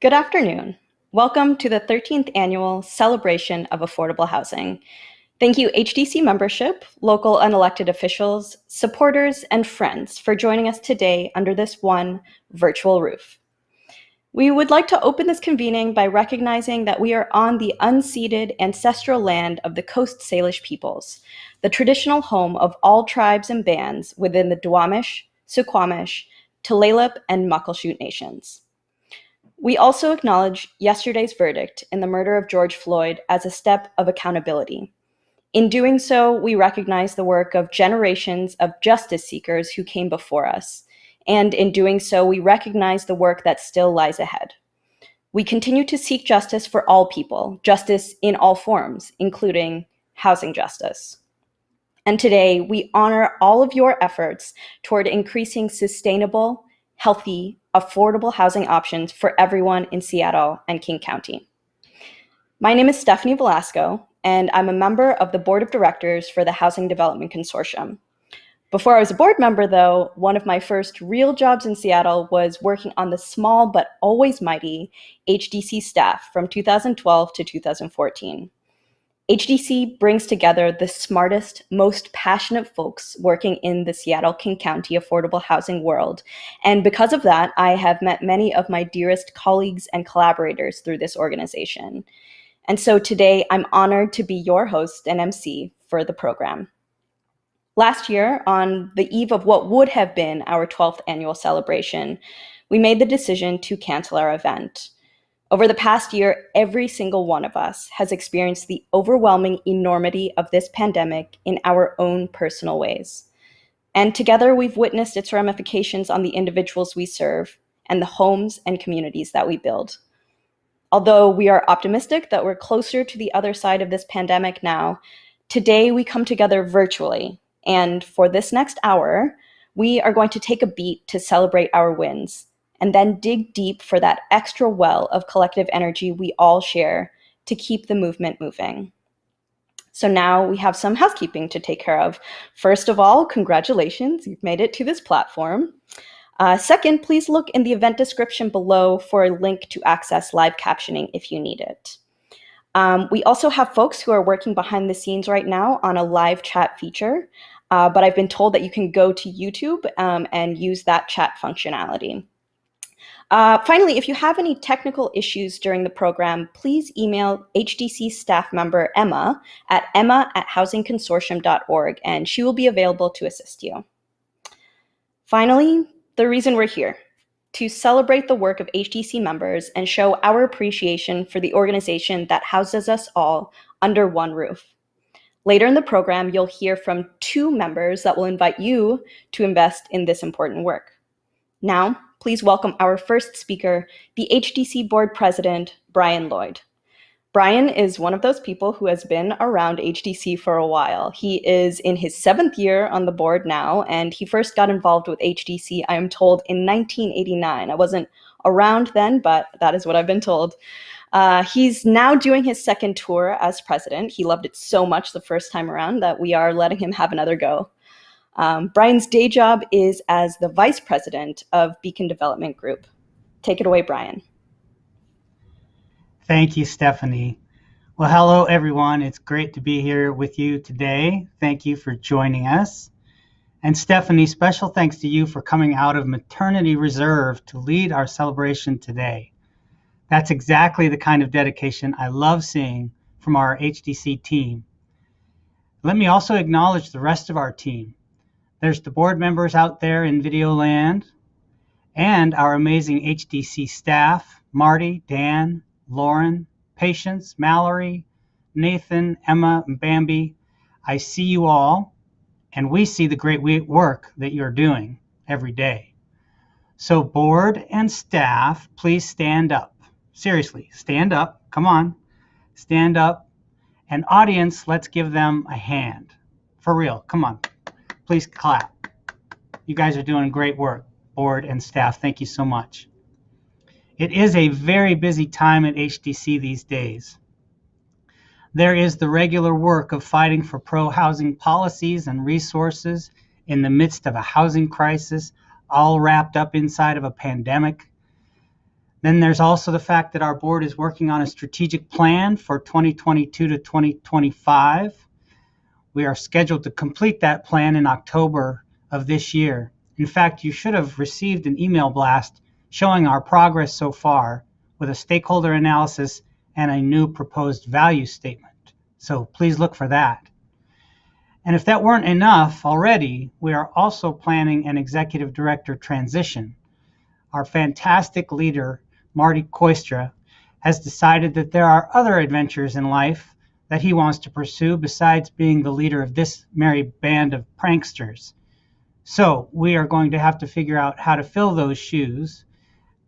Good afternoon. Welcome to the 13th Annual Celebration of Affordable Housing. Thank you, HDC membership, local and elected officials, supporters, and friends for joining us today under this one virtual roof. We would like to open this convening by recognizing that we are on the unceded ancestral land of the Coast Salish peoples, the traditional home of all tribes and bands within the Duwamish, Suquamish, Tulalip, and Muckleshoot nations. We also acknowledge yesterday's verdict in the murder of George Floyd as a step of accountability. In doing so, we recognize the work of generations of justice seekers who came before us. And in doing so, we recognize the work that still lies ahead. We continue to seek justice for all people, justice in all forms, including housing justice. And today, we honor all of your efforts toward increasing sustainable, healthy, affordable housing options for everyone in Seattle and King County. My name is Stephanie Velasco, and I'm a member of the Board of Directors for the Housing Development Consortium. Before I was a board member, though, one of my first real jobs in Seattle was working on the small but always mighty HDC staff from 2012 to 2014. HDC brings together the smartest, most passionate folks working in the Seattle-King County affordable housing world. And because of that, I have met many of my dearest colleagues and collaborators through this organization. And so today, I'm honored to be your host and MC for the program. Last year, on the eve of what would have been our 12th annual celebration, we made the decision to cancel our event. Over the past year, every single one of us has experienced the overwhelming enormity of this pandemic in our own personal ways. And together, we've witnessed its ramifications on the individuals we serve and the homes and communities that we build. Although we are optimistic that we're closer to the other side of this pandemic now, today we come together virtually. And for this next hour, we are going to take a beat to celebrate our wins, and then dig deep for that extra well of collective energy we all share to keep the movement moving. So now we have some housekeeping to take care of. First of all, congratulations, you've made it to this platform. Second, please look in the event description below for a link to access live captioning if you need it. We also have folks who are working behind the scenes right now on a live chat feature, but I've been told that you can go to YouTube and use that chat functionality. Finally, if you have any technical issues during the program, please email HDC staff member Emma at housingconsortium.org, and she will be available to assist you. Finally, the reason we're here, to celebrate the work of HDC members and show our appreciation for the organization that houses us all under one roof. Later in the program, you'll hear from two members that will invite you to invest in this important work. Now, please welcome our first speaker, the HDC Board President, Brian Lloyd. Brian is one of those people who has been around HDC for a while. He is in his 7th year on the board now, and he first got involved with HDC, I am told, in 1989. I wasn't around then, but that is what I've been told. He's now doing his 2nd tour as president. He loved it so much the first time around that we are letting him have another go. Brian's day job is as the vice president of Beacon Development Group. Take it away, Brian. Thank you, Stephanie. Well, hello, everyone. It's great to be here with you today. Thank you for joining us. And Stephanie, special thanks to you for coming out of maternity reserve to lead our celebration today. That's exactly the kind of dedication I love seeing from our HDC team. Let me also acknowledge the rest of our team. There's the board members out there in video land, and our amazing HDC staff, Marty, Dan, Lauren, Patience, Mallory, Nathan, Emma, and Bambi. I see you all, and we see the great work that you're doing every day. So board and staff, please stand up. Seriously, stand up. Come on, stand up. And audience, let's give them a hand. For real, come on. Please clap. You guys are doing great work, board and staff. Thank you so much. It is a very busy time at HDC these days. There is the regular work of fighting for pro-housing policies and resources in the midst of a housing crisis, all wrapped up inside of a pandemic. Then there's also the fact that our board is working on a strategic plan for 2022 to 2025. We are scheduled to complete that plan in October of this year. In fact, you should have received an email blast showing our progress so far with a stakeholder analysis and a new proposed value statement. So please look for that. And if that weren't enough already, we are also planning an executive director transition. Our fantastic leader, Marty Koistra, has decided that there are other adventures in life that he wants to pursue besides being the leader of this merry band of pranksters. So we are going to have to figure out how to fill those shoes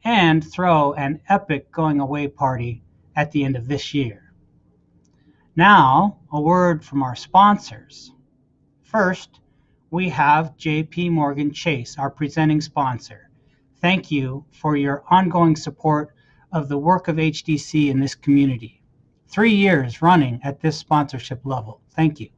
and throw an epic going away party at the end of this year. Now, a word from our sponsors. First, we have JP Morgan Chase, our presenting sponsor. Thank you for your ongoing support of the work of HDC in this community. 3 years running at this sponsorship level. Thank you.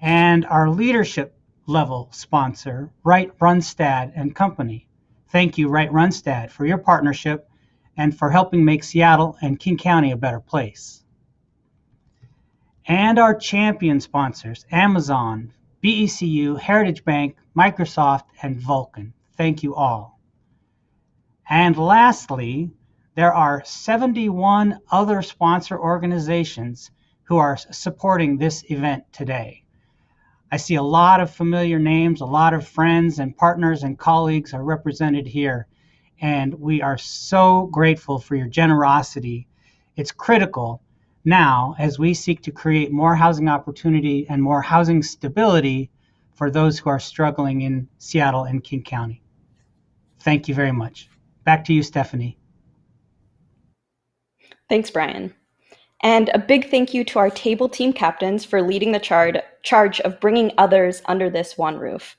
And our leadership level sponsor, Wright Runstad and Company. Thank you, Wright Runstad, for your partnership and for helping make Seattle and King County a better place. And our champion sponsors, Amazon, BECU, Heritage Bank, Microsoft, and Vulcan. Thank you all. And lastly, there are 71 other sponsor organizations who are supporting this event today. I see a lot of familiar names, a lot of friends and partners and colleagues are represented here, and we are so grateful for your generosity. It's critical now as we seek to create more housing opportunity and more housing stability for those who are struggling in Seattle and King County. Thank you very much. Back to you, Stephanie. Thanks, Brian. And a big thank you to our table team captains for leading the charge of bringing others under this one roof.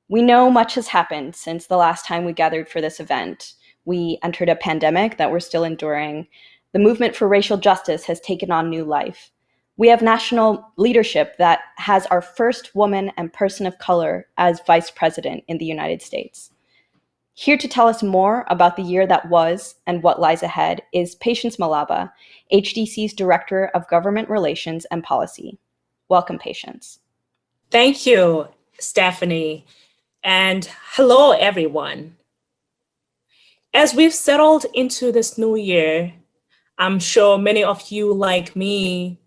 We know much has happened since the last time we gathered for this event. We entered a pandemic that we're still enduring. The movement for racial justice has taken on new life. We have national leadership that has our first woman and person of color as vice president in the United States. Here to tell us more about the year that was and what lies ahead is Patience Malaba, HDC's Director of Government Relations and Policy. Welcome, Patience. Thank you, Stephanie, and hello, everyone. As we've settled into this new year, I'm sure many of you, like me,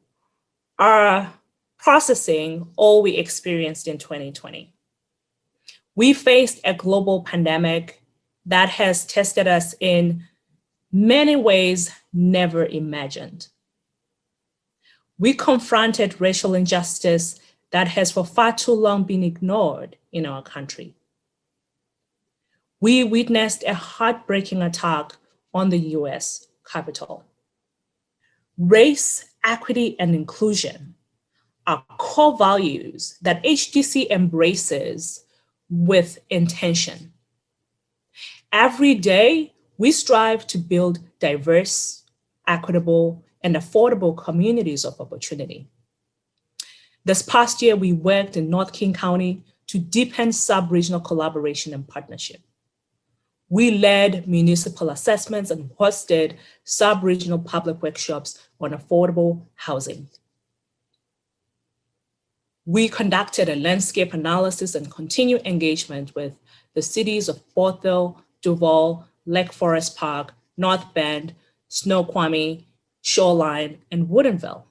are processing all we experienced in 2020. We faced a global pandemic that has tested us in many ways never imagined. We confronted racial injustice that has for far too long been ignored in our country. We witnessed a heartbreaking attack on the US Capitol. Race, equity, and inclusion are core values that HDC embraces with intention. Every day, we strive to build diverse, equitable, and affordable communities of opportunity. This past year, we worked in North King County to deepen sub-regional collaboration and partnership. We led municipal assessments and hosted sub-regional public workshops on affordable housing. We conducted a landscape analysis and continued engagement with the cities of Bothell, Duval, Lake Forest Park, North Bend, Snoqualmie, Shoreline, and Woodinville.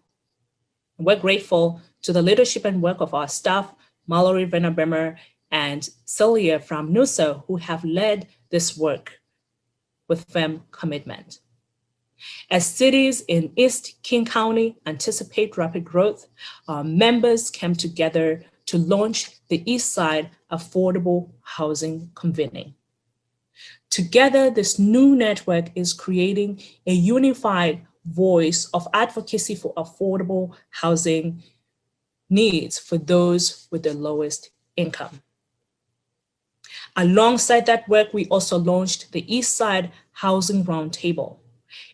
We're grateful to the leadership and work of our staff, Mallory Venabremer and Celia from NUSA, who have led this work with firm commitment. As cities in East King County anticipate rapid growth, our members came together to launch the East Side Affordable Housing Convening. Together, this new network is creating a unified voice of advocacy for affordable housing needs for those with the lowest income. Alongside that work, we also launched the East Side Housing Roundtable,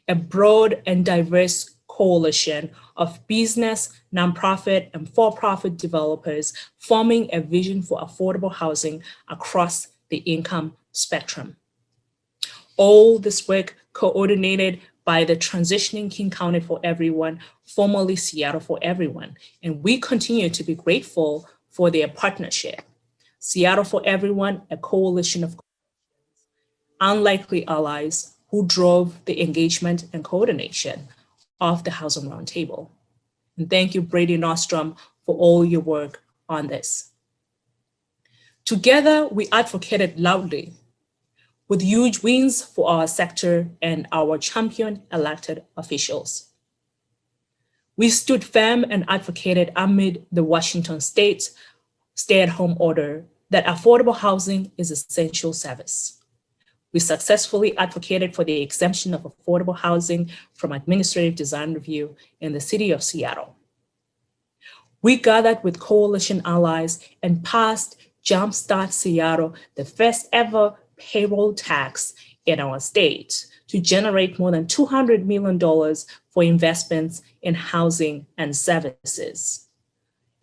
a broad and diverse coalition of business, nonprofit, and for-profit developers forming a vision for affordable housing across the income spectrum. All this work coordinated by the transitioning King County for Everyone, formerly Seattle for Everyone, and we continue to be grateful for their partnership. Seattle for Everyone, a coalition of unlikely allies who drove the engagement and coordination of the Housing Roundtable. And thank you, Brady Nostrom, for all your work on this. Together, we advocated loudly with huge wins for our sector and our champion elected officials. We stood firm and advocated amid the Washington state stay-at-home order that affordable housing is an essential service. We successfully advocated for the exemption of affordable housing from administrative design review in the city of Seattle. We gathered with coalition allies and passed Jumpstart Seattle, the first ever payroll tax in our state, to generate more than $200 million for investments in housing and services.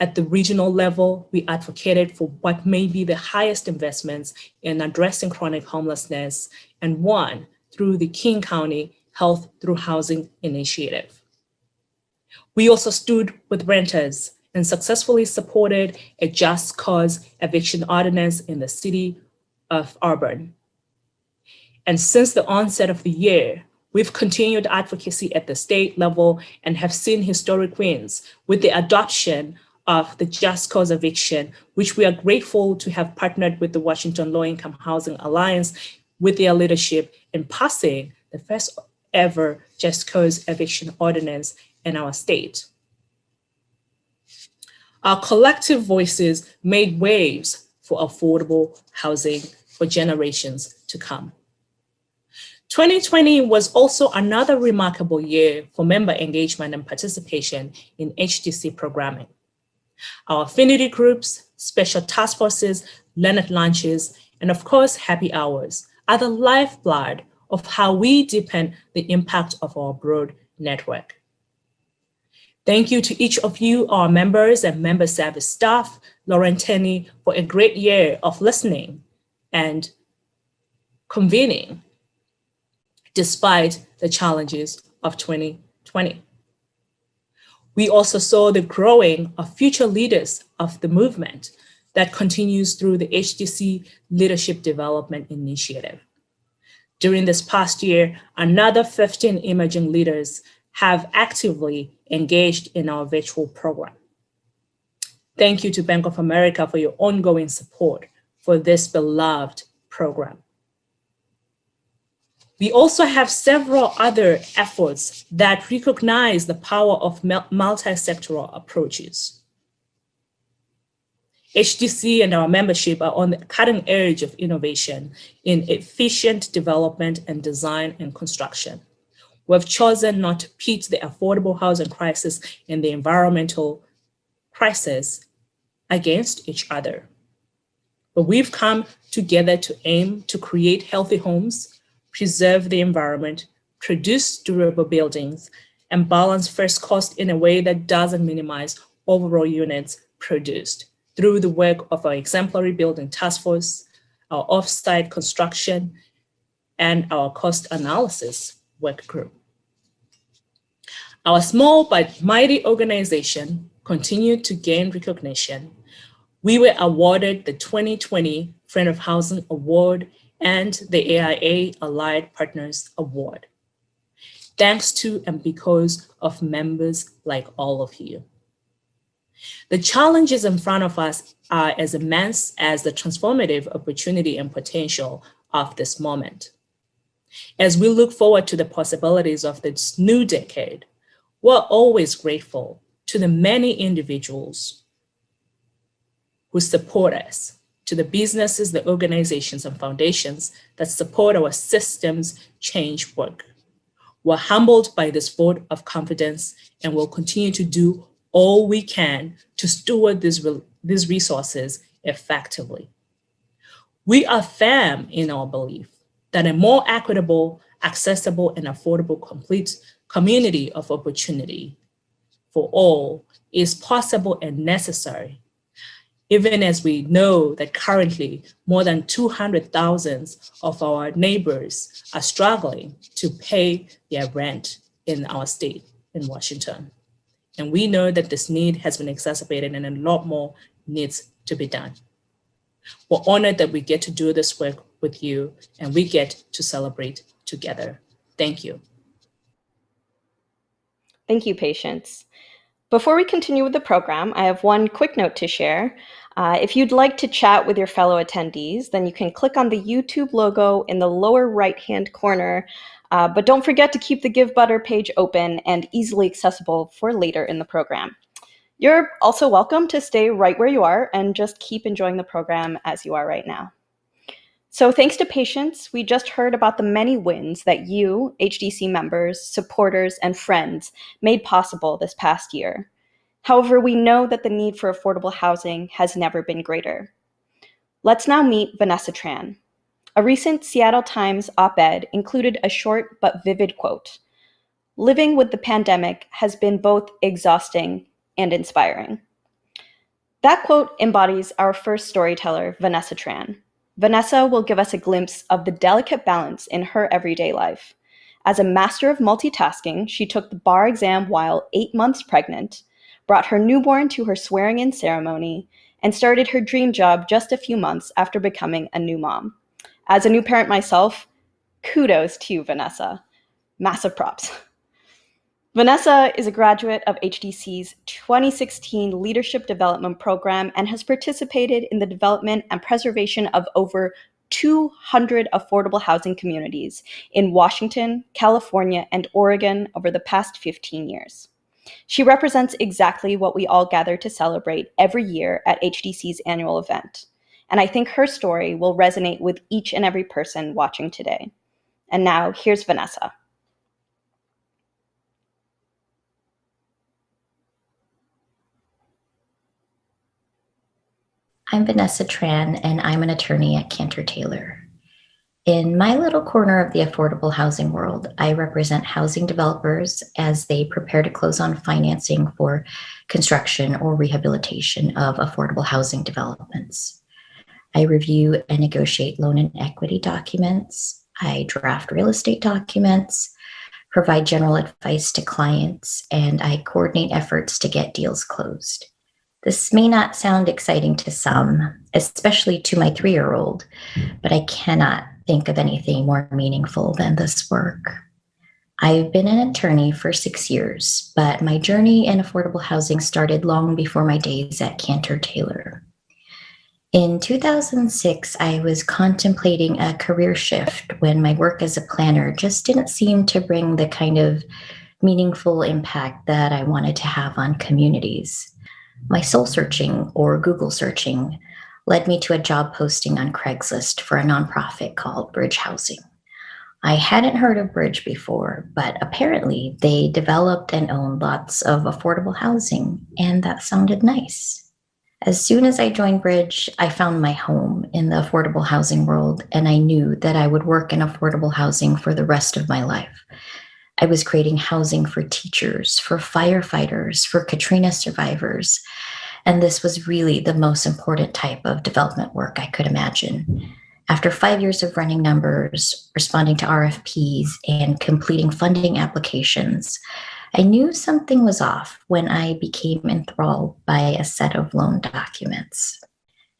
At the regional level, we advocated for what may be the highest investments in addressing chronic homelessness and won through the King County Health Through Housing initiative. We also stood with renters and successfully supported a just cause eviction ordinance in the city of Auburn. And since the onset of the year, we've continued advocacy at the state level and have seen historic wins with the adoption of the Just Cause Eviction, which we are grateful to have partnered with the Washington Low Income Housing Alliance with their leadership in passing the first ever Just Cause Eviction ordinance in our state. Our collective voices made waves for affordable housing for generations to come. 2020 was also another remarkable year for member engagement and participation in HDC programming. Our affinity groups, special task forces, learned lunches, and of course, happy hours are the lifeblood of how we deepen the impact of our broad network. Thank you to each of you, our members and member service staff, Lauren Tenney, for a great year of listening and convening despite the challenges of 2020. We also saw the growing of future leaders of the movement that continues through the HDC Leadership Development Initiative. During this past year, another 15 emerging leaders have actively engaged in our virtual program. Thank you to Bank of America for your ongoing support for this beloved program. We also have several other efforts that recognize the power of multi-sectoral approaches. HDC and our membership are on the cutting edge of innovation in efficient development and design and construction. We've chosen not to pit the affordable housing crisis and the environmental crisis against each other. But we've come together to aim to create healthy homes, preserve the environment, produce durable buildings, and balance first cost in a way that doesn't minimize overall units produced through the work of our exemplary building task force, our off-site construction, and our cost analysis work group. Our small but mighty organization continued to gain recognition. We were awarded the 2020 Friend of Housing Award and the AIA Allied Partners Award. Thanks to and because of members like all of you. The challenges in front of us are as immense as the transformative opportunity and potential of this moment. As we look forward to the possibilities of this new decade, we're always grateful to the many individuals who support us, to the businesses, the organizations, and foundations that support our systems change work. We're humbled by this vote of confidence and will continue to do all we can to steward these resources effectively. We are firm in our belief that a more equitable, accessible, and affordable complete community of opportunity for all is possible and necessary. even as we know that currently more than 200,000 of our neighbors are struggling to pay their rent in our state, in Washington. And we know that this need has been exacerbated and a lot more needs to be done. We're honored that we get to do this work with you and we get to celebrate together. Thank you. Thank you, Patience. Before we continue with the program, I have one quick note to share. If you'd like to chat with your fellow attendees, then you can click on the YouTube logo in the lower right-hand corner, but don't forget to keep the Give Butter page open and easily accessible for later in the program. You're also welcome to stay right where you are and just keep enjoying the program as you are right now. So thanks to Patience, we just heard about the many wins that you, HDC members, supporters, and friends made possible this past year. However, we know that the need for affordable housing has never been greater. Let's now meet Vanessa Tran. A recent Seattle Times op-ed included a short but vivid quote. "Living with the pandemic has been both exhausting and inspiring." That quote embodies our first storyteller, Vanessa Tran. Vanessa will give us a glimpse of the delicate balance in her everyday life. As a master of multitasking, she took the bar exam while 8 months pregnant, brought her newborn to her swearing-in ceremony, and started her dream job just a few months after becoming a new mom. As a new parent myself, kudos to you, Vanessa. Massive props. Vanessa is a graduate of HDC's 2016 Leadership Development Program and has participated in the development and preservation of over 200 affordable housing communities in Washington, California, and Oregon over the past 15 years. She represents exactly what we all gather to celebrate every year at HDC's annual event, and I think her story will resonate with each and every person watching today. And now, here's Vanessa. I'm Vanessa Tran, and I'm an attorney at Cantor Taylor. In my little corner of the affordable housing world, I represent housing developers as they prepare to close on financing for construction or rehabilitation of affordable housing developments. I review and negotiate loan and equity documents. I draft real estate documents, provide general advice to clients, and I coordinate efforts to get deals closed. This may not sound exciting to some, especially to my 3-year-old, but I cannot think of anything more meaningful than this work. I've been an attorney for 6 years, but my journey in affordable housing started long before my days at Cantor Taylor. In 2006, I was contemplating a career shift when my work as a planner just didn't seem to bring the kind of meaningful impact that I wanted to have on communities. My soul searching, or Google searching, led me to a job posting on Craigslist for a nonprofit called Bridge Housing. I hadn't heard of Bridge before, but apparently they developed and owned lots of affordable housing, and that sounded nice. As soon as I joined Bridge, I found my home in the affordable housing world, and I knew that I would work in affordable housing for the rest of my life. I was creating housing for teachers, for firefighters, for Katrina survivors, and this was really the most important type of development work I could imagine. After 5 years of running numbers, responding to RFPs, and completing funding applications, I knew something was off when I became enthralled by a set of loan documents.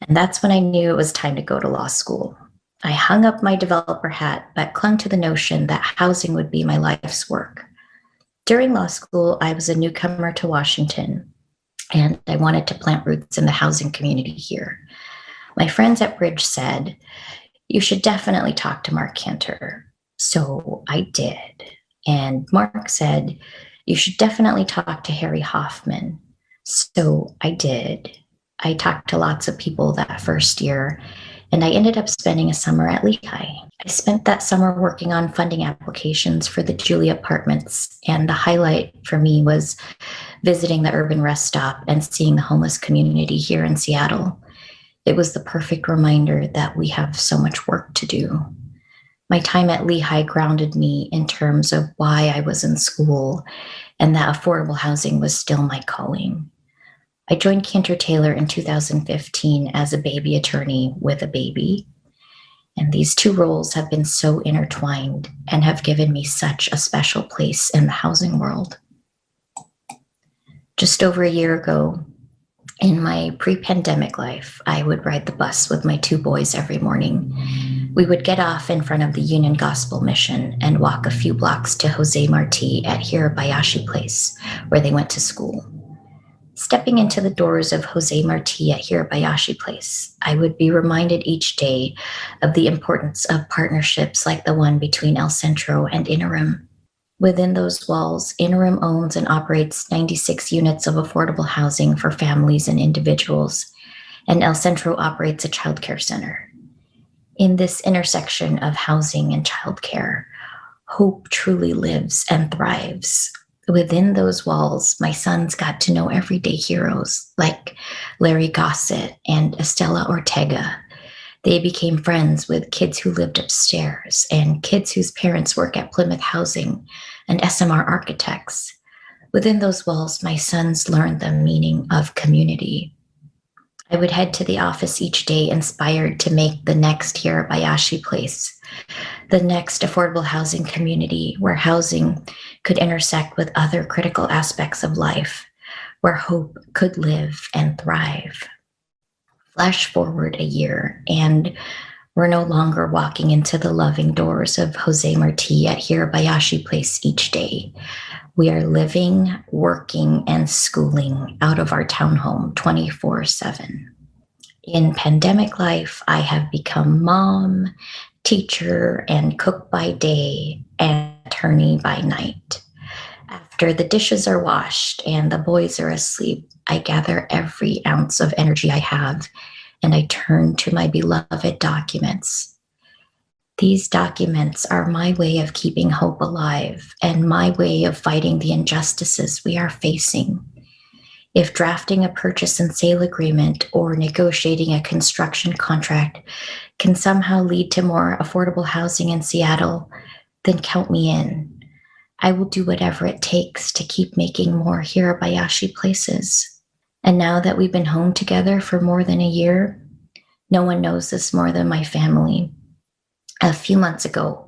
And that's when I knew it was time to go to law school. I hung up my developer hat, but clung to the notion that housing would be my life's work. During law school, I was a newcomer to Washington, and I wanted to plant roots in the housing community here. My friends at Bridge said, "You should definitely talk to Mark Cantor." So I did. And Mark said, "You should definitely talk to Harry Hoffman." So I did. I talked to lots of people that first year, and I ended up spending a summer at Lehigh. I spent that summer working on funding applications for the Julia Apartments, and the highlight for me was visiting the urban rest stop and seeing the homeless community here in Seattle. It was the perfect reminder that we have so much work to do. My time at Lehigh grounded me in terms of why I was in school and that affordable housing was still my calling. I joined Cantor Taylor in 2015 as a baby attorney with a baby. And these two roles have been so intertwined and have given me such a special place in the housing world. Just over a year ago, in my pre-pandemic life, I would ride the bus with my two boys every morning. We would get off in front of the Union Gospel Mission and walk a few blocks to Jose Marti at Hirabayashi Place, where they went to school. Stepping into the doors of Jose Marti at Hirabayashi Place, I would be reminded each day of the importance of partnerships like the one between El Centro and Interim. Within those walls, Interim owns and operates 96 units of affordable housing for families and individuals, and El Centro operates a childcare center. In this intersection of housing and childcare, hope truly lives and thrives. Within those walls, my sons got to know everyday heroes like Larry Gossett and Estela Ortega. They became friends with kids who lived upstairs and kids whose parents work at Plymouth Housing and SMR Architects. Within those walls, my sons learned the meaning of community. I would head to the office each day inspired to make the next Hirabayashi Place, the next affordable housing community where housing could intersect with other critical aspects of life, where hope could live and thrive. Flash forward a year, and we're no longer walking into the loving doors of Jose Marti at Hirabayashi Place each day. We are living, working, and schooling out of our townhome 24/7. In pandemic life, I have become mom, teacher, and cook by day, and attorney by night. After the dishes are washed and the boys are asleep, I gather every ounce of energy I have and I turn to my beloved documents. These documents are my way of keeping hope alive and my way of fighting the injustices we are facing. If drafting a purchase and sale agreement or negotiating a construction contract can somehow lead to more affordable housing in Seattle, then count me in. I will do whatever it takes to keep making more Hirabayashi Places. And now that we've been home together for more than a year, no one knows this more than my family. A few months ago,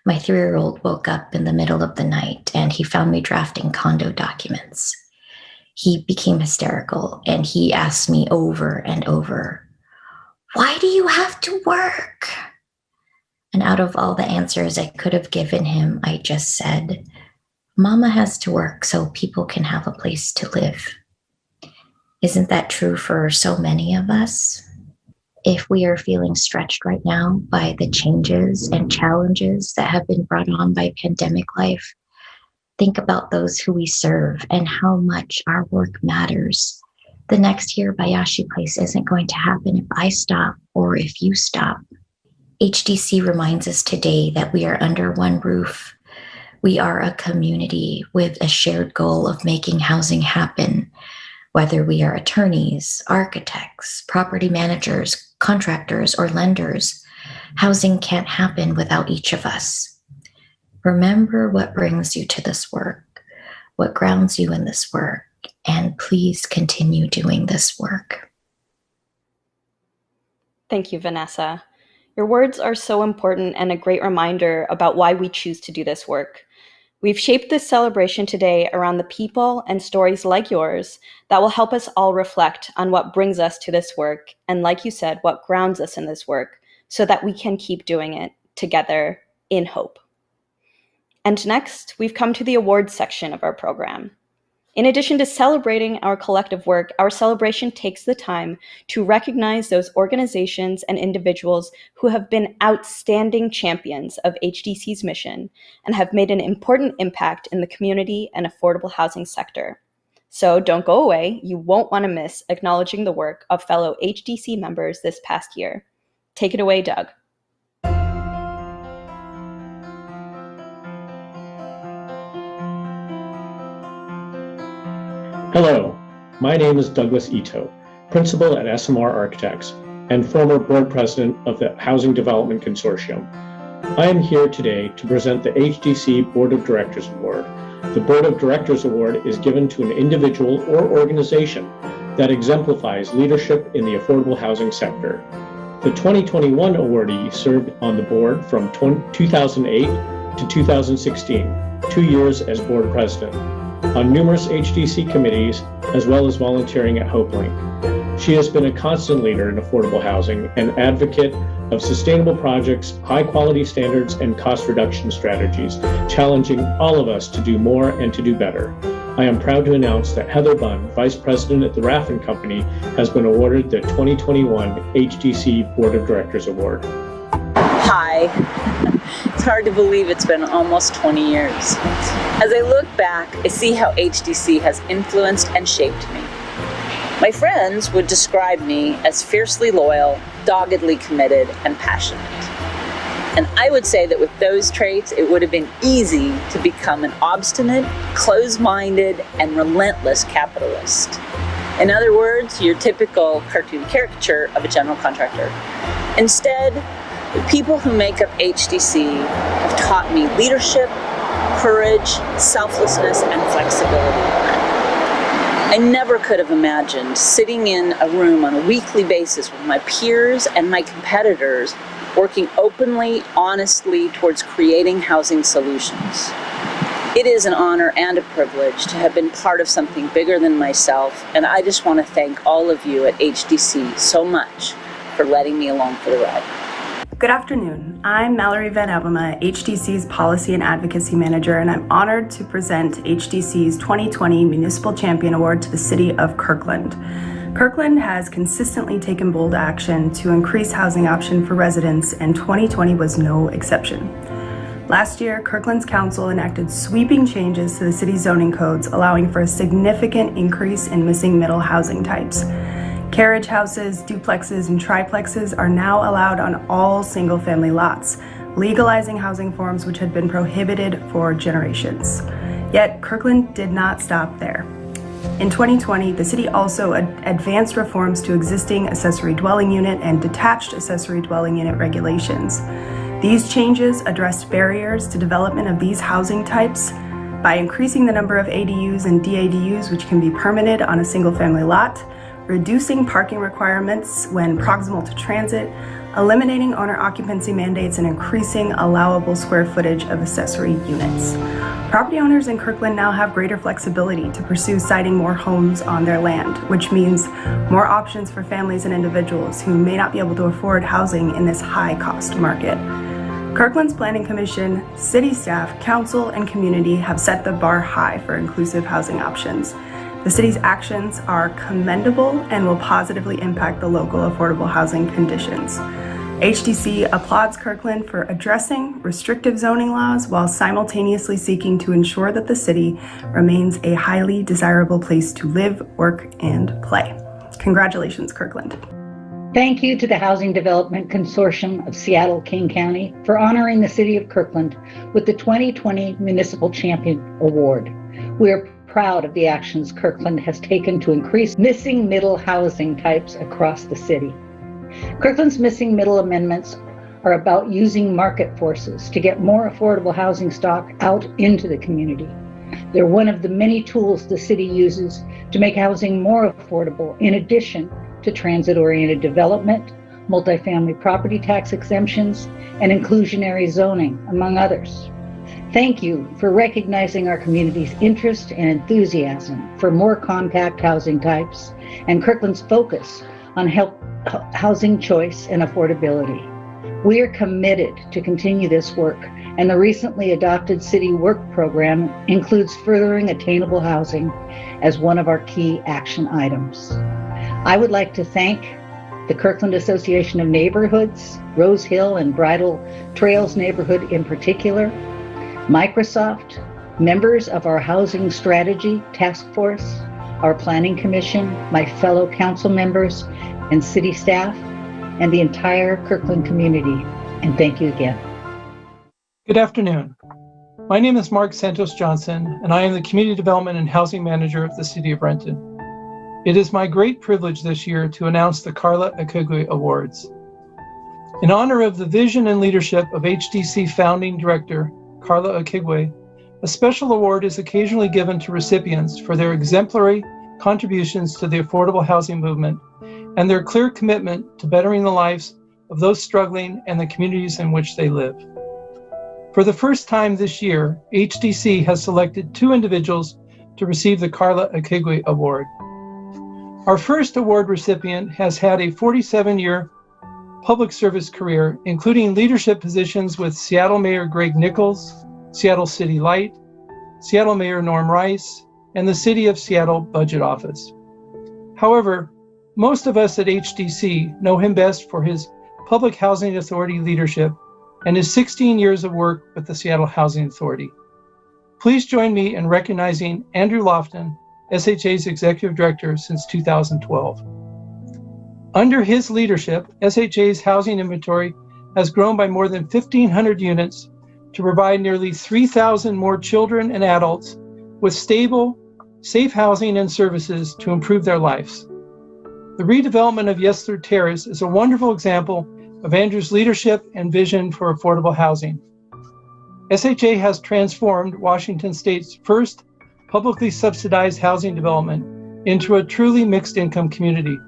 my 3-year-old woke up in the middle of the night and he found me drafting condo documents. He became hysterical and he asked me over and over, "Why do you have to work?" And out of all the answers I could have given him, I just said, "Mama has to work so people can have a place to live." Isn't that true for so many of us? If we are feeling stretched right now by the changes and challenges that have been brought on by pandemic life, think about those who we serve and how much our work matters. The next Hirabayashi Place isn't going to happen if I stop or if you stop. HDC reminds us today that we are under one roof. We are a community with a shared goal of making housing happen. Whether we are attorneys, architects, property managers, contractors, or lenders, housing can't happen without each of us. Remember what brings you to this work, what grounds you in this work, and please continue doing this work. Thank you, Vanessa. Your words are so important and a great reminder about why we choose to do this work. We've shaped this celebration today around the people and stories like yours that will help us all reflect on what brings us to this work and, like you said, what grounds us in this work so that we can keep doing it together in hope. And next, we've come to the awards section of our program. In addition to celebrating our collective work, our celebration takes the time to recognize those organizations and individuals who have been outstanding champions of HDC's mission and have made an important impact in the community and affordable housing sector. So don't go away. You won't want to miss acknowledging the work of fellow HDC members this past year. Take it away, Doug. Hello, my name is Douglas Ito, Principal at SMR Architects and former Board President of the Housing Development Consortium. I am here today to present the HDC Board of Directors Award. The Board of Directors Award is given to an individual or organization that exemplifies leadership in the affordable housing sector. The 2021 awardee served on the board from 2008 to 2016, 2 years as board president, on numerous HDC committees, as well as volunteering at HopeLink. She has been a constant leader in affordable housing and advocate of sustainable projects, high quality standards, and cost reduction strategies, challenging all of us to do more and to do better. I am proud to announce that Heather Bunn, Vice President at the Raffin Company, has been awarded the 2021 HDC Board of Directors Award. Hi. It's hard to believe it's been almost 20 years. As I look back, I see how HDC has influenced and shaped me. My friends would describe me as fiercely loyal, doggedly committed, and passionate. And I would say that with those traits, it would have been easy to become an obstinate, closed-minded, and relentless capitalist. In other words, your typical cartoon caricature of a general contractor. Instead, the people who make up HDC have taught me leadership, courage, selflessness, and flexibility. I never could have imagined sitting in a room on a weekly basis with my peers and my competitors, working openly, honestly towards creating housing solutions. It is an honor and a privilege to have been part of something bigger than myself, and I just want to thank all of you at HDC so much for letting me along for the ride. Good afternoon. I'm Mallory Van Abema, HDC's Policy and Advocacy Manager, and I'm honored to present HDC's 2020 Municipal Champion Award to the City of Kirkland. Kirkland has consistently taken bold action to increase housing option for residents, and 2020 was no exception. Last year, Kirkland's council enacted sweeping changes to the city's zoning codes, allowing for a significant increase in missing middle housing types. Carriage houses, duplexes, and triplexes are now allowed on all single-family lots, legalizing housing forms which had been prohibited for generations. Yet, Kirkland did not stop there. In 2020, the city also advanced reforms to existing accessory dwelling unit and detached accessory dwelling unit regulations. These changes addressed barriers to development of these housing types by increasing the number of ADUs and DADUs which can be permitted on a single-family lot, reducing parking requirements when proximal to transit, eliminating owner occupancy mandates, and increasing allowable square footage of accessory units. Property owners in Kirkland now have greater flexibility to pursue siting more homes on their land, which means more options for families and individuals who may not be able to afford housing in this high-cost market. Kirkland's Planning Commission, city staff, council, and community have set the bar high for inclusive housing options. The city's actions are commendable and will positively impact the local affordable housing conditions. HDC applauds Kirkland for addressing restrictive zoning laws while simultaneously seeking to ensure that the city remains a highly desirable place to live, work, and play. Congratulations, Kirkland. Thank you to the Housing Development Consortium of Seattle-King County for honoring the City of Kirkland with the 2020 Municipal Champion Award. We are proud of the actions Kirkland has taken to increase missing middle housing types across the city. Kirkland's missing middle amendments are about using market forces to get more affordable housing stock out into the community. They're one of the many tools the city uses to make housing more affordable, in addition to transit-oriented development, multifamily property tax exemptions, and inclusionary zoning, among others. Thank you for recognizing our community's interest and enthusiasm for more compact housing types and Kirkland's focus on housing choice and affordability. We are committed to continue this work, and the recently adopted city work program includes furthering attainable housing as one of our key action items. I would like to thank the Kirkland Association of Neighborhoods, Rose Hill and Bridle Trails neighborhood in particular, Microsoft, members of our Housing Strategy Task Force, our Planning Commission, my fellow council members and city staff, and the entire Kirkland community. And thank you again. Good afternoon. My name is Mark Santos Johnson, and I am the Community Development and Housing Manager of the City of Renton. It is my great privilege this year to announce the Carla Akugwe Awards. In honor of the vision and leadership of HDC founding director, Carla Akugwe, a special award is occasionally given to recipients for their exemplary contributions to the affordable housing movement and their clear commitment to bettering the lives of those struggling and the communities in which they live. For the first time this year, HDC has selected 2 individuals to receive the Carla Akigwe Award. Our first award recipient has had a 47-year public service career, including leadership positions with Seattle Mayor Greg Nichols, Seattle City Light, Seattle Mayor Norm Rice, and the City of Seattle Budget Office. However, most of us at HDC know him best for his Public Housing Authority leadership and his 16 years of work with the Seattle Housing Authority. Please join me in recognizing Andrew Lofton, SHA's Executive Director since 2012. Under his leadership, SHA's housing inventory has grown by more than 1,500 units to provide nearly 3,000 more children and adults with stable, safe housing and services to improve their lives. The redevelopment of Yesler Terrace is a wonderful example of Andrew's leadership and vision for affordable housing. SHA has transformed Washington State's first publicly subsidized housing development into a truly mixed income community.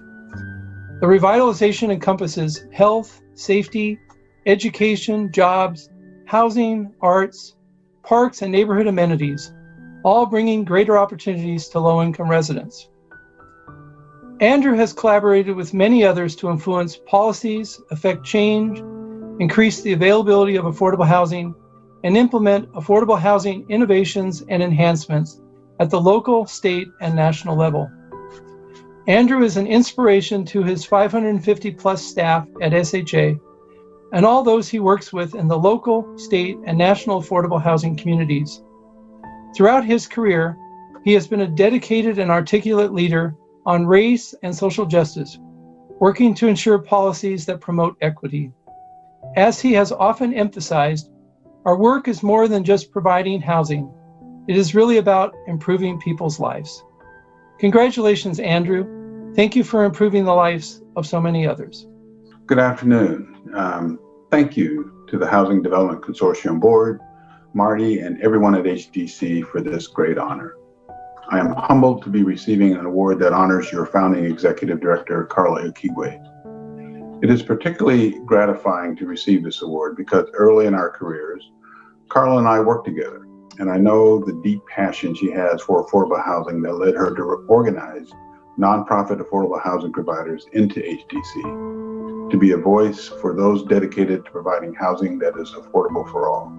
The revitalization encompasses health, safety, education, jobs, housing, arts, parks, and neighborhood amenities, all bringing greater opportunities to low-income residents. Andrew has collaborated with many others to influence policies, affect change, increase the availability of affordable housing, and implement affordable housing innovations and enhancements at the local, state, and national level. Andrew is an inspiration to his 550-plus staff at SHA and all those he works with in the local, state, and national affordable housing communities. Throughout his career, he has been a dedicated and articulate leader on race and social justice, working to ensure policies that promote equity. As he has often emphasized, our work is more than just providing housing. It is really about improving people's lives. Congratulations, Andrew. Thank you for improving the lives of so many others. Good afternoon. Thank you to the Housing Development Consortium Board, Marty, and everyone at HDC for this great honor. I am humbled to be receiving an award that honors your founding executive director, Carla Akigwe. It is particularly gratifying to receive this award because early in our careers, Carla and I worked together, and I know the deep passion she has for affordable housing that led her to organize nonprofit affordable housing providers into HDC, to be a voice for those dedicated to providing housing that is affordable for all.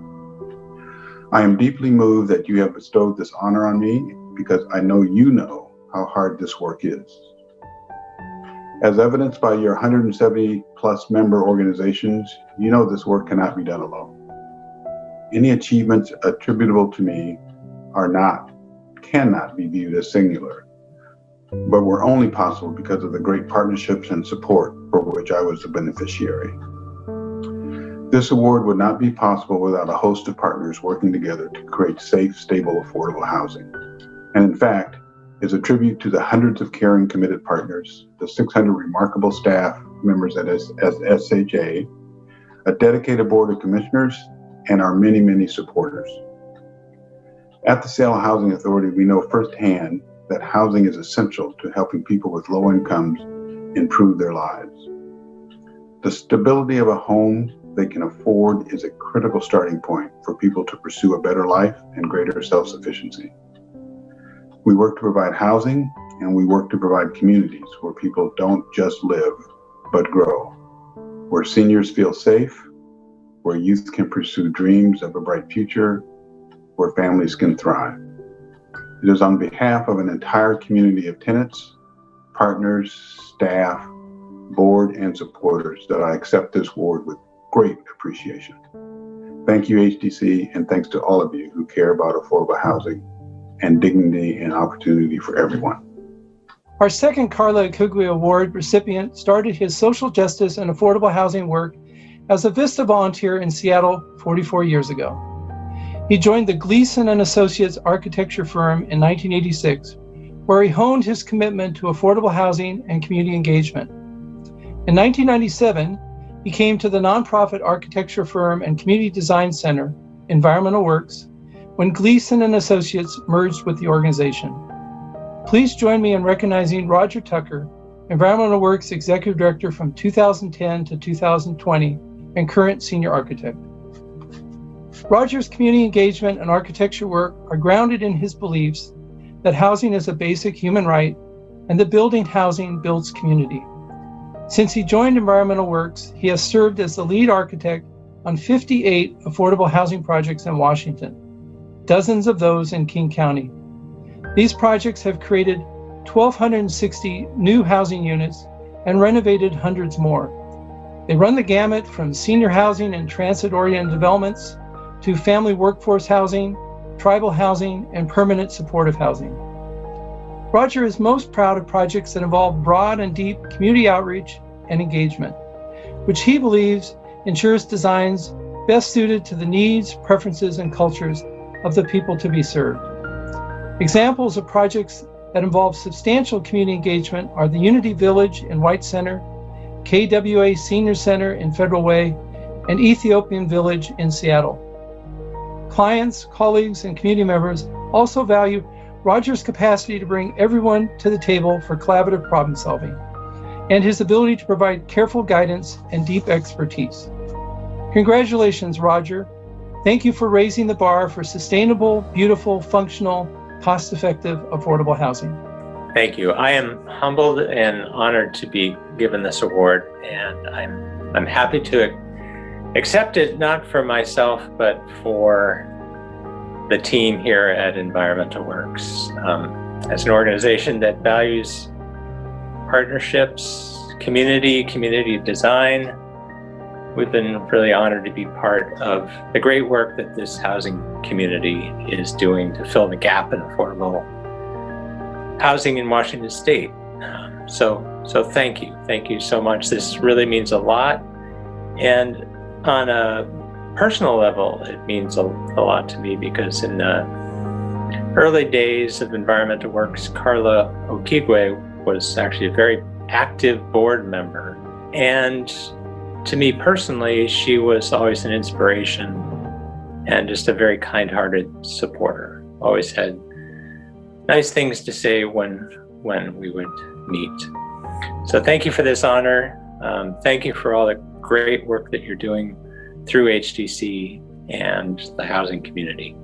I am deeply moved that you have bestowed this honor on me because I know you know how hard this work is. As evidenced by your 170 plus member organizations, you know this work cannot be done alone. Any achievements attributable to me cannot be viewed as singular, but were only possible because of the great partnerships and support for which I was the beneficiary. This award would not be possible without a host of partners working together to create safe, stable, affordable housing. And in fact, is a tribute to the hundreds of caring, committed partners, the 600 remarkable staff members at SHA, a dedicated board of commissioners, and our many, many supporters. At the Seattle Housing Authority, we know firsthand that housing is essential to helping people with low incomes improve their lives. The stability of a home they can afford is a critical starting point for people to pursue a better life and greater self-sufficiency. We work to provide housing, and we work to provide communities where people don't just live, but grow, where seniors feel safe, where youth can pursue dreams of a bright future, where families can thrive. It is on behalf of an entire community of tenants, partners, staff, board, and supporters that I accept this award with great appreciation. Thank you, HDC, and thanks to all of you who care about affordable housing and dignity and opportunity for everyone. Our second Carla Akigwe Award recipient started his social justice and affordable housing work as a VISTA volunteer in Seattle 44 years ago. He joined the Gleason and Associates architecture firm in 1986, where he honed his commitment to affordable housing and community engagement. In 1997, he came to the nonprofit architecture firm and community design center, Environmental Works, when Gleason and Associates merged with the organization. Please join me in recognizing Roger Tucker, Environmental Works Executive Director from 2010 to 2020 and current Senior Architect. Roger's community engagement and architecture work are grounded in his beliefs that housing is a basic human right and that building housing builds community. Since he joined Environmental Works, he has served as the lead architect on 58 affordable housing projects in Washington, dozens of those in King County. These projects have created 1,260 new housing units and renovated hundreds more. They run the gamut from senior housing and transit-oriented developments to family workforce housing, tribal housing, and permanent supportive housing. Roger is most proud of projects that involve broad and deep community outreach and engagement, which he believes ensures designs best suited to the needs, preferences, and cultures of the people to be served. Examples of projects that involve substantial community engagement are the Unity Village in White Center, KWA Senior Center in Federal Way, and Ethiopian Village in Seattle. Clients, colleagues, and community members also value Roger's capacity to bring everyone to the table for collaborative problem solving, and his ability to provide careful guidance and deep expertise. Congratulations, Roger. Thank you for raising the bar for sustainable, beautiful, functional, cost-effective, affordable housing. Thank you. I am humbled and honored to be given this award, and I'm happy to accept it, not for myself, but for the team here at Environmental Works. As an organization that values partnerships, community design, we've been really honored to be part of the great work that this housing community is doing to fill the gap in affordable housing in Washington State. So thank you. Thank you so much. This really means a lot. And on a personal level, it means a lot to me because in the early days of Environmental Works, Carla Okigwe was actually a very active board member. And to me personally, she was always an inspiration and just a very kind-hearted supporter. Always had nice things to say when we would meet. So thank you for this honor. Thank you for all the great work that you're doing through HDC and the housing community.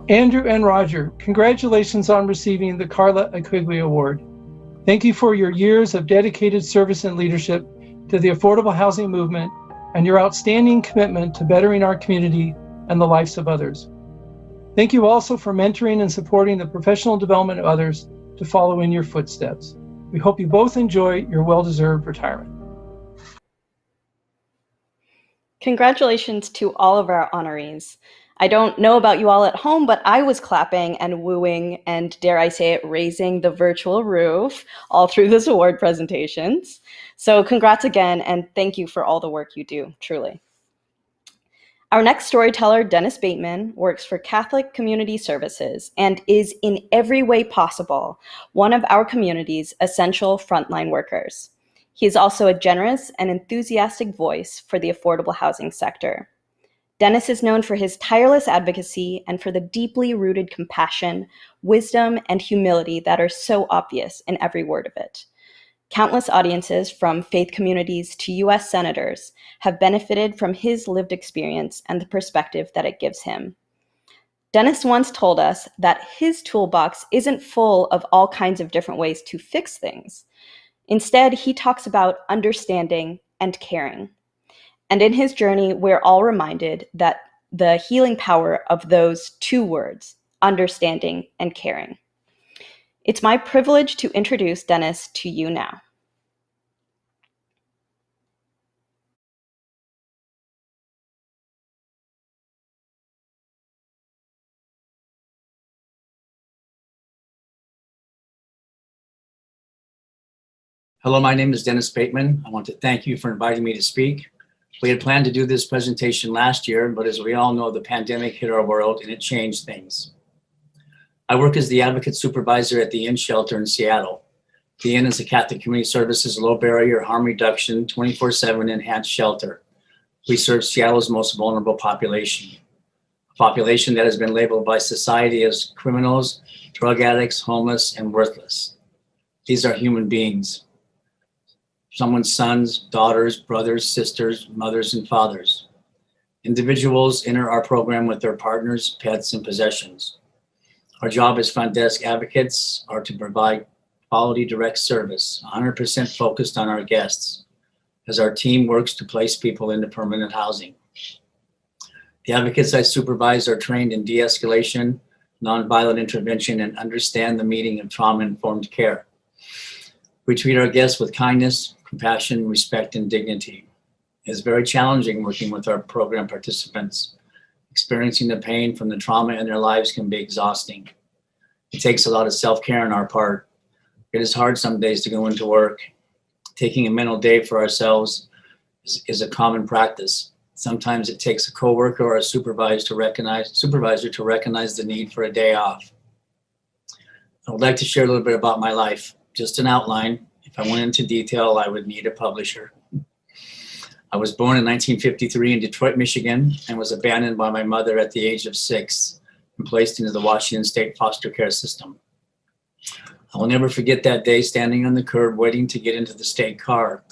Andrew and Roger, congratulations on receiving the Carla Okigwe Award. Thank you for your years of dedicated service and leadership to the affordable housing movement and your outstanding commitment to bettering our community and the lives of others. Thank you also for mentoring and supporting the professional development of others to follow in your footsteps. We hope you both enjoy your well-deserved retirement. Congratulations to all of our honorees. I don't know about you all at home, but I was clapping and wooing and, dare I say it, raising the virtual roof all through this award presentations. So congrats again, and thank you for all the work you do, truly. Our next storyteller, Dennis Bateman, works for Catholic Community Services and is in every way possible one of our community's essential frontline workers. He is also a generous and enthusiastic voice for the affordable housing sector. Dennis is known for his tireless advocacy and for the deeply rooted compassion, wisdom, and humility that are so obvious in every word of it. Countless audiences, from faith communities to U.S. senators, have benefited from his lived experience and the perspective that it gives him. Dennis once told us that his toolbox isn't full of all kinds of different ways to fix things. Instead, he talks about understanding and caring. And in his journey, we're all reminded that the healing power of those two words, understanding and caring. It's my privilege to introduce Dennis to you now. Hello, my name is Dennis Bateman. I want to thank you for inviting me to speak. We had planned to do this presentation last year, but as we all know, the pandemic hit our world and it changed things. I work as the advocate supervisor at the Inn Shelter in Seattle. The Inn is a Catholic Community Services low barrier harm reduction 24/7 enhanced shelter. We serve Seattle's most vulnerable population. population that has been labeled by society as criminals, drug addicts, homeless, and worthless. These are human beings. Someone's sons, daughters, brothers, sisters, mothers, and fathers. Individuals enter our program with their partners, pets, and possessions. Our job as front desk advocates are to provide quality direct service, 100% focused on our guests, as our team works to place people into permanent housing. The advocates I supervise are trained in de-escalation, nonviolent intervention, and understand the meaning of trauma-informed care. We treat our guests with kindness, compassion, respect, and dignity. It is very challenging working with our program participants. Experiencing the pain from the trauma in their lives can be exhausting. It takes a lot of self-care on our part. It is hard some days to go into work. Taking a mental day for ourselves is a common practice. Sometimes it takes a coworker or a supervisor to recognize the need for a day off. I would like to share a little bit about my life, just an outline. If I went into detail, I would need a publisher. I was born in 1953 in Detroit, Michigan, and was abandoned by my mother at the age of 6 and placed into the Washington State foster care system. I will never forget that day standing on the curb waiting to get into the state car.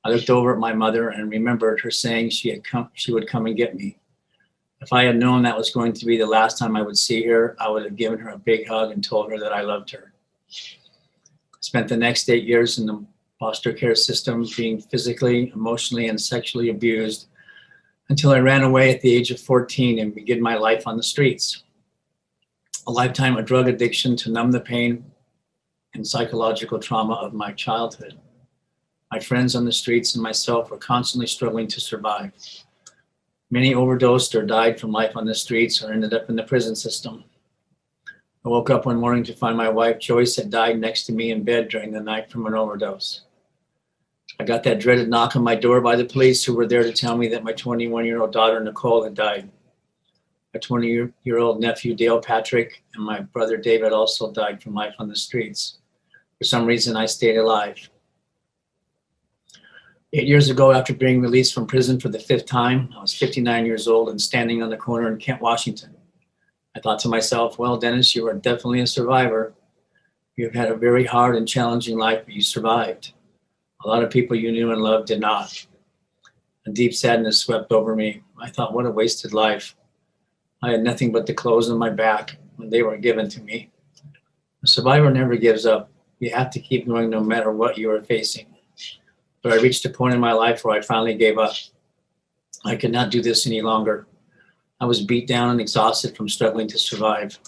I looked over at my mother and remembered her saying she would come and get me. If I had known that was going to be the last time I would see her, I would have given her a big hug and told her that I loved her. I spent the next 8 years in the foster care system being physically, emotionally, and sexually abused until I ran away at the age of 14 and began my life on the streets. A lifetime of drug addiction to numb the pain and psychological trauma of my childhood. My friends on the streets and myself were constantly struggling to survive. Many overdosed or died from life on the streets or ended up in the prison system. I woke up one morning to find my wife Joyce had died next to me in bed during the night from an overdose. I got that dreaded knock on my door by the police who were there to tell me that my 21-year-old daughter Nicole had died. My 20-year-old nephew Dale Patrick and my brother David also died from life on the streets. For some reason, I stayed alive. 8 years ago, after being released from prison for the 5th time, I was 59 years old and standing on the corner in Kent, Washington. I thought to myself, well, Dennis, you are definitely a survivor. You've had a very hard and challenging life, but you survived. A lot of people you knew and loved did not. A deep sadness swept over me. I thought, what a wasted life. I had nothing but the clothes on my back when they were given to me. A survivor never gives up. You have to keep going no matter what you are facing. But I reached a point in my life where I finally gave up. I could not do this any longer. I was beat down and exhausted from struggling to survive.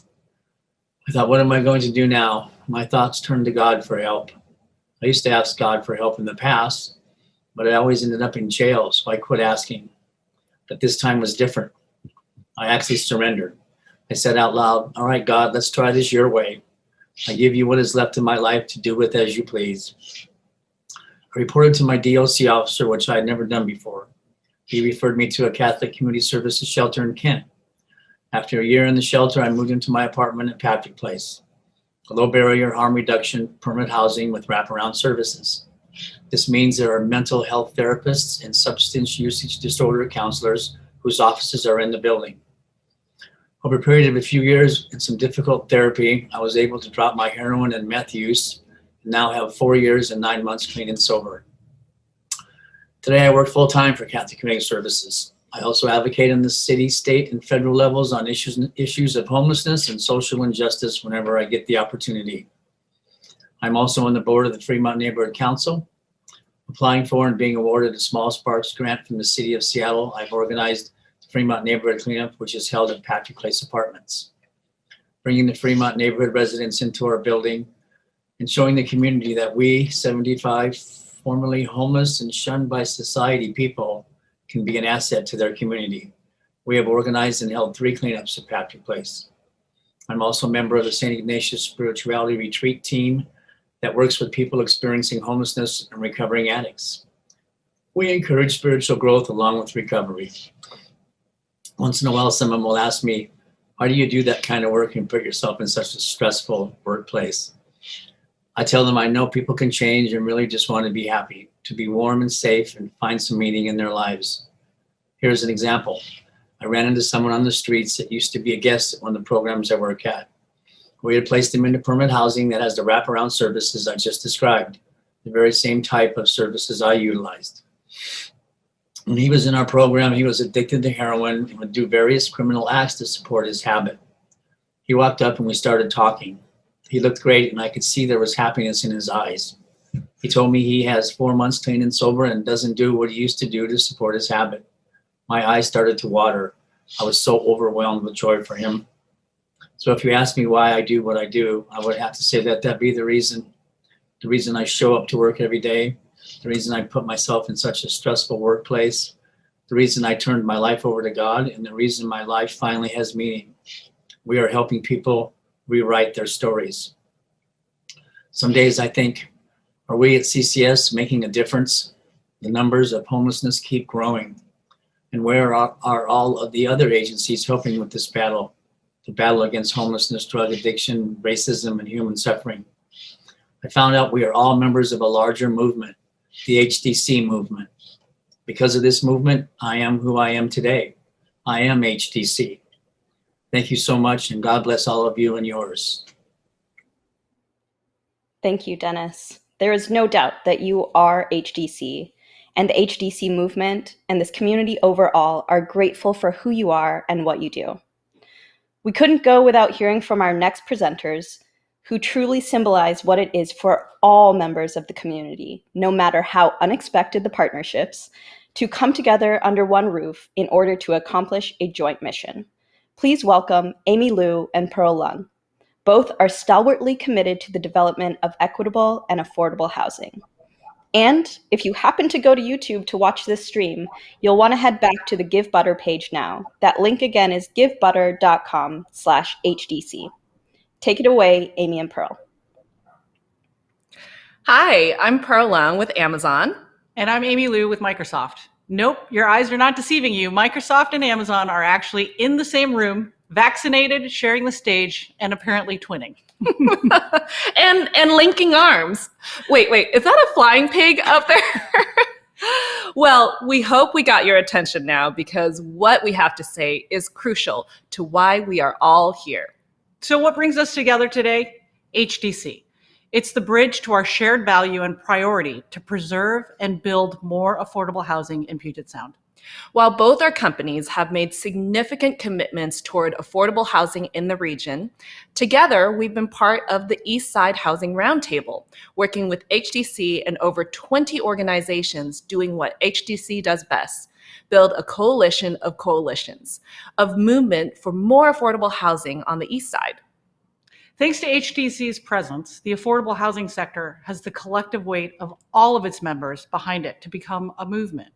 I thought, what am I going to do now? My thoughts turned to God for help. I used to ask God for help in the past, but I always ended up in jail, so I quit asking. But this time was different. I actually surrendered. I said out loud, all right, God, let's try this your way. I give you what is left of my life to do with as you please. I reported to my DOC officer, which I had never done before. He referred me to a Catholic Community Services shelter in Kent. After a year in the shelter, I moved into my apartment at Patrick Place, a low barrier harm reduction permanent housing with wraparound services. This means there are mental health therapists and substance usage disorder counselors whose offices are in the building. Over a period of a few years and some difficult therapy, I was able to drop my heroin and meth use and now have 4 years and 9 months clean and sober. Today, I work full-time for Catholic Community Services. I also advocate on the city, state, and federal levels on issues of homelessness and social injustice whenever I get the opportunity. I'm also on the board of the Fremont Neighborhood Council. Applying for and being awarded a Small Sparks grant from the city of Seattle, I've organized the Fremont Neighborhood Cleanup, which is held at Patrick Place Apartments. Bringing the Fremont neighborhood residents into our building and showing the community that we, 75 formerly homeless and shunned by society people, can be an asset to their community. We have organized and held 3 cleanups at Patrick Place. I'm also a member of the St. Ignatius Spirituality Retreat team that works with people experiencing homelessness and recovering addicts. We encourage spiritual growth along with recovery. Once in a while, someone will ask me, why do you do that kind of work and put yourself in such a stressful workplace? I tell them I know people can change and really just want to be happy, to be warm and safe and find some meaning in their lives. Here's an example. I ran into someone on the streets that used to be a guest at one of the programs I work at. We had placed him into permanent housing that has the wraparound services I just described, the very same type of services I utilized. When he was in our program, he was addicted to heroin and would do various criminal acts to support his habit. He walked up and we started talking. He looked great and I could see there was happiness in his eyes. He told me he has 4 months clean and sober and doesn't do what he used to do to support his habit. My eyes started to water. I was so overwhelmed with joy for him. So if you ask me why I do what I do, I would have to say that that'd be the reason I show up to work every day, the reason I put myself in such a stressful workplace, the reason I turned my life over to God, and the reason my life finally has meaning. We are helping people rewrite their stories. Some days I think, are we at CCS making a difference? The numbers of homelessness keep growing. And where are all of the other agencies helping with this battle? The battle against homelessness, drug addiction, racism, and human suffering. I found out we are all members of a larger movement, the HDC movement. Because of this movement, I am who I am today. I am HDC. Thank you so much, and God bless all of you and yours. Thank you, Dennis. There is no doubt that you are HDC, and the HDC movement and this community overall are grateful for who you are and what you do. We couldn't go without hearing from our next presenters, who truly symbolize what it is for all members of the community, no matter how unexpected the partnerships, to come together under one roof in order to accomplish a joint mission. Please welcome Amy Liu and Pearl Lung. Both are stalwartly committed to the development of equitable and affordable housing. And if you happen to go to YouTube to watch this stream, you'll want to head back to the Give Butter page now. That link again is givebutter.com/HDC. Take it away, Amy and Pearl. Hi, I'm Pearl Lung with Amazon. And I'm Amy Liu with Microsoft. Nope, your eyes are not deceiving you. Microsoft and Amazon are actually in the same room, vaccinated, sharing the stage, and apparently twinning. and linking arms. Wait, is that a flying pig up there? Well, we hope we got your attention now, because what we have to say is crucial to why we are all here. So what brings us together today? HDC. It's the bridge to our shared value and priority to preserve and build more affordable housing in Puget Sound. While both our companies have made significant commitments toward affordable housing in the region, together we've been part of the East Side Housing Roundtable, working with HDC and over 20 organizations doing what HDC does best: build a coalition of coalitions, of movement for more affordable housing on the East Side. Thanks to HDC's presence, the affordable housing sector has the collective weight of all of its members behind it to become a movement.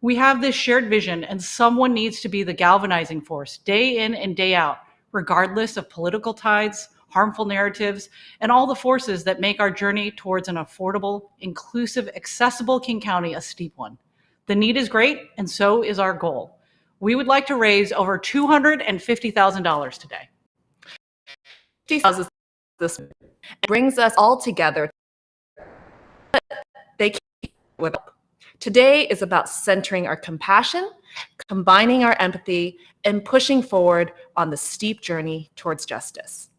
We have this shared vision, and someone needs to be the galvanizing force day in and day out, regardless of political tides, harmful narratives, and all the forces that make our journey towards an affordable, inclusive, accessible King County a steep one. The need is great, and so is our goal. We would like to raise over $250,000 today. This brings us all together. They keep with. Today is about centering our compassion, combining our empathy, and pushing forward on the steep journey towards justice.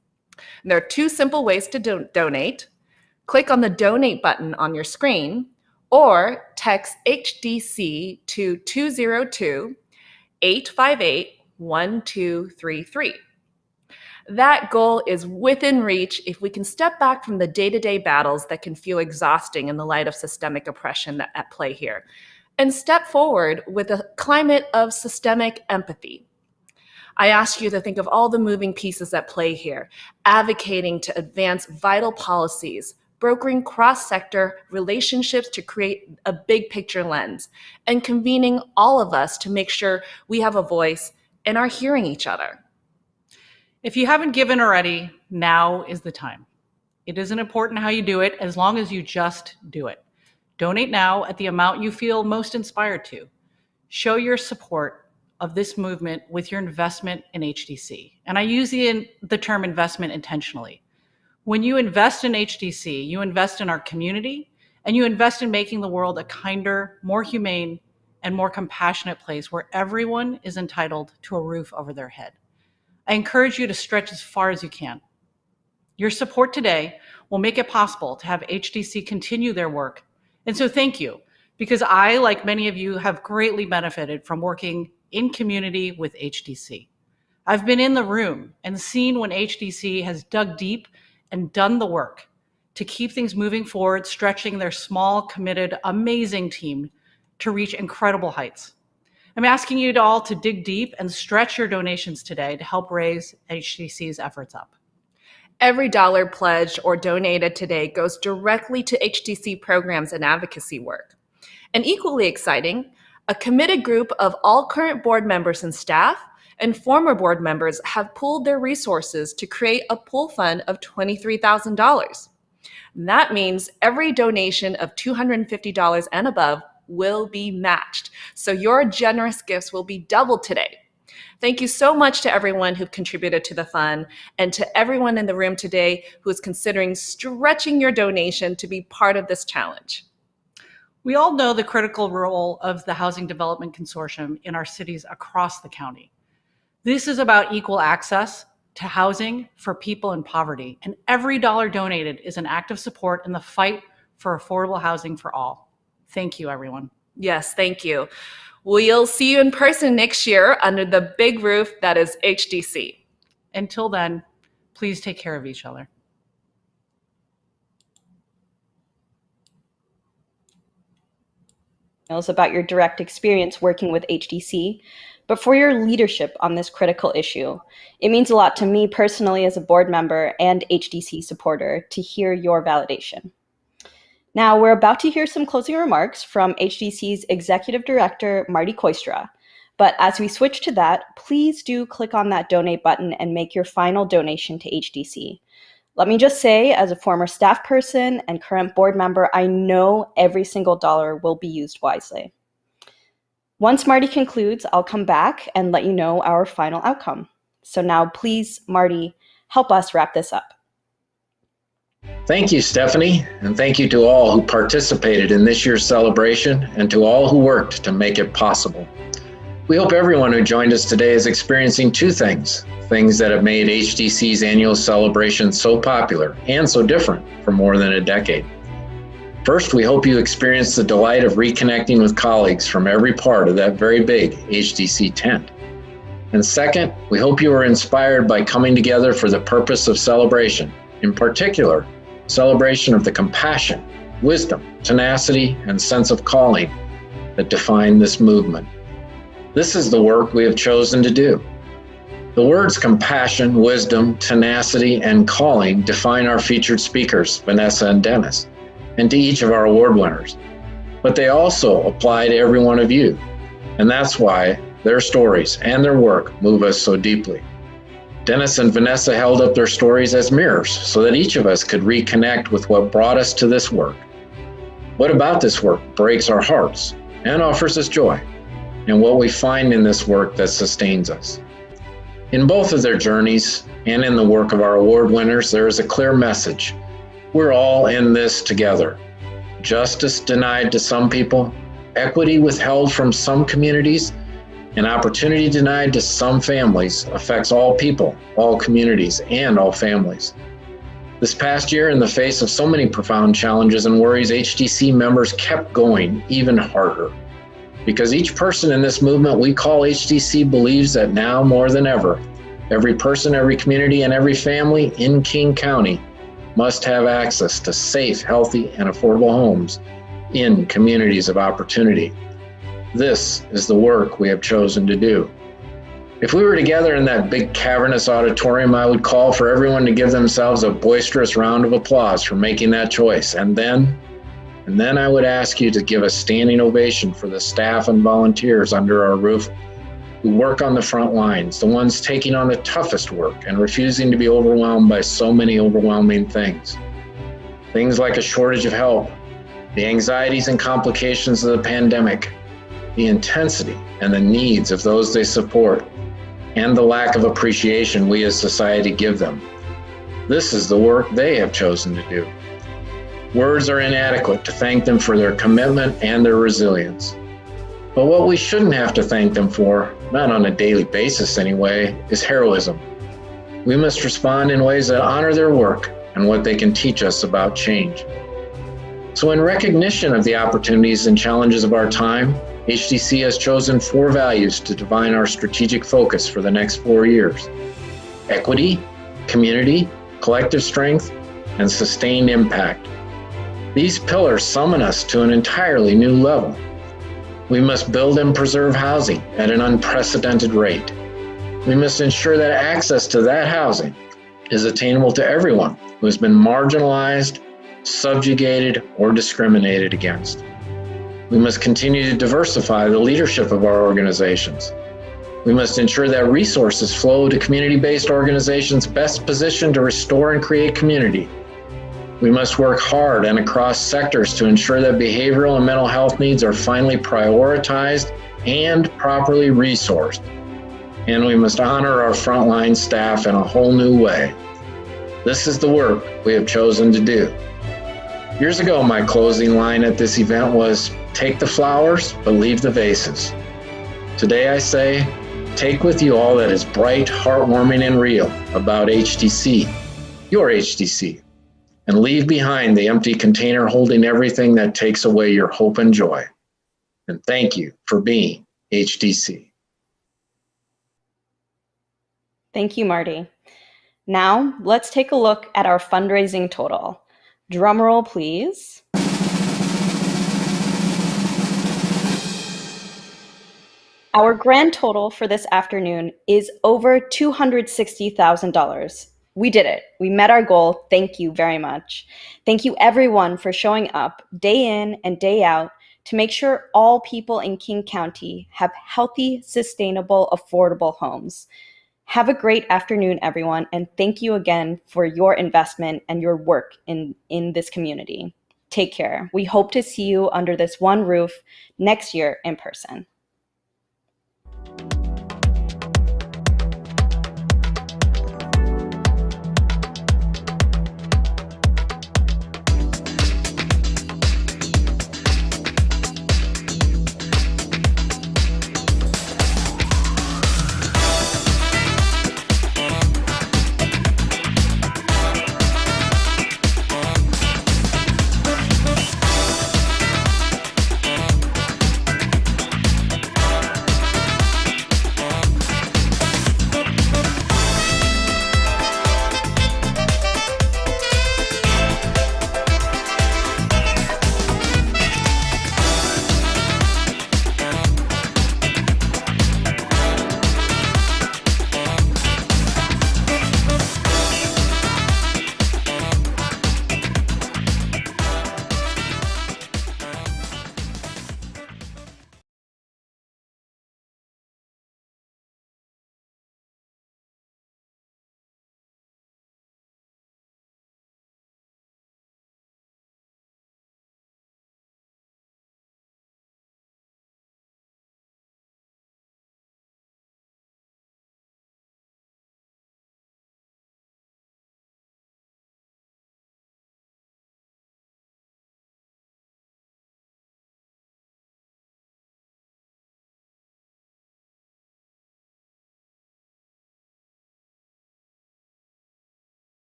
And there are two simple ways to donate. Click on the donate button on your screen, or text HDC to 202-858-1233. That goal is within reach if we can step back from the day-to-day battles that can feel exhausting in the light of systemic oppression at play here, and step forward with a climate of systemic empathy. I ask you to think of all the moving pieces at play here, advocating to advance vital policies, brokering cross-sector relationships to create a big picture lens, and convening all of us to make sure we have a voice and are hearing each other. If you haven't given already, now is the time. It isn't important how you do it, as long as you just do it. Donate now at the amount you feel most inspired to. Show your support of this movement with your investment in HDC. And I use the term investment intentionally. When you invest in HDC, you invest in our community, and you invest in making the world a kinder, more humane, and more compassionate place where everyone is entitled to a roof over their head. I encourage you to stretch as far as you can. Your support today will make it possible to have HDC continue their work. And so thank you, because I, like many of you, have greatly benefited from working in community with HDC. I've been in the room and seen when HDC has dug deep and done the work to keep things moving forward, stretching their small, committed, amazing team to reach incredible heights. I'm asking you all to dig deep and stretch your donations today to help raise HDC's efforts up. Every dollar pledged or donated today goes directly to HDC programs and advocacy work. And equally exciting, a committed group of all current board members and staff and former board members have pooled their resources to create a pool fund of $23,000. That means every donation of $250 and above will be matched. So your generous gifts will be doubled today. Thank you so much to everyone who contributed to the fund and to everyone in the room today who is considering stretching your donation to be part of this challenge. We all know the critical role of the Housing Development Consortium in our cities across the county. This is about equal access to housing for people in poverty, and every dollar donated is an act of support in the fight for affordable housing for all. Thank you, everyone. Yes, thank you. We'll see you in person next year under the big roof that is HDC. Until then, please take care of each other. About your direct experience working with HDC, but for your leadership on this critical issue. It means a lot to me personally as a board member and HDC supporter to hear your validation. Now, we're about to hear some closing remarks from HDC's Executive Director, Marty Koistra. But as we switch to that, please do click on that donate button and make your final donation to HDC. Let me just say, as a former staff person and current board member, I know every single dollar will be used wisely. Once Marty concludes, I'll come back and let you know our final outcome. So now, please, Marty, help us wrap this up. Thank you, Stephanie, and thank you to all who participated in this year's celebration and to all who worked to make it possible. We hope everyone who joined us today is experiencing two things that have made HDC's annual celebration so popular and so different for more than a decade. First, we hope you experience the delight of reconnecting with colleagues from every part of that very big HDC tent. And second, we hope you are inspired by coming together for the purpose of celebration, in particular, celebration of the compassion, wisdom, tenacity, and sense of calling that define this movement. This is the work we have chosen to do. The words compassion, wisdom, tenacity, and calling define our featured speakers, Vanessa and Dennis, and to each of our award winners. But they also apply to every one of you, and that's why their stories and their work move us so deeply. Dennis and Vanessa held up their stories as mirrors so that each of us could reconnect with what brought us to this work. What about this work breaks our hearts and offers us joy, and what we find in this work that sustains us? In both of their journeys and in the work of our award winners, there is a clear message. We're all in this together. Justice denied to some people, equity withheld from some communities, and opportunity denied to some families affects all people, all communities, and all families. This past year, in the face of so many profound challenges and worries, HDC members kept going even harder. Because each person in this movement we call HDC believes that now more than ever, every person, every community, and every family in King County must have access to safe, healthy, and affordable homes in communities of opportunity. This is the work we have chosen to do. If we were together in that big cavernous auditorium, I would call for everyone to give themselves a boisterous round of applause for making that choice. And then I would ask you to give a standing ovation for the staff and volunteers under our roof who work on the front lines, the ones taking on the toughest work and refusing to be overwhelmed by so many overwhelming things. Things like a shortage of help, the anxieties and complications of the pandemic, the intensity and the needs of those they support, and the lack of appreciation we as society give them. This is the work they have chosen to do. Words are inadequate to thank them for their commitment and their resilience. But what we shouldn't have to thank them for, not on a daily basis anyway, is heroism. We must respond in ways that honor their work and what they can teach us about change. So in recognition of the opportunities and challenges of our time, HDC has chosen 4 values to define our strategic focus for the next 4 years: equity, community, collective strength, and sustained impact. These pillars summon us to an entirely new level. We must build and preserve housing at an unprecedented rate. We must ensure that access to that housing is attainable to everyone who has been marginalized, subjugated, or discriminated against. We must continue to diversify the leadership of our organizations. We must ensure that resources flow to community-based organizations best positioned to restore and create community. We must work hard and across sectors to ensure that behavioral and mental health needs are finally prioritized and properly resourced. And we must honor our frontline staff in a whole new way. This is the work we have chosen to do. Years ago, my closing line at this event was, "Take the flowers, but leave the vases." Today I say, take with you all that is bright, heartwarming, and real about HDC, your HDC, and leave behind the empty container holding everything that takes away your hope and joy. And thank you for being HDC. Thank you, Marty. Now, let's take a look at our fundraising total. Drumroll, please. Our grand total for this afternoon is over $260,000. We did it. We met our goal. Thank you very much. Thank you everyone for showing up day in and day out to make sure all people in King County have healthy, sustainable, affordable homes. Have a great afternoon, everyone, and thank you again for your investment and your work in this community. Take care. We hope to see you under this one roof next year in person.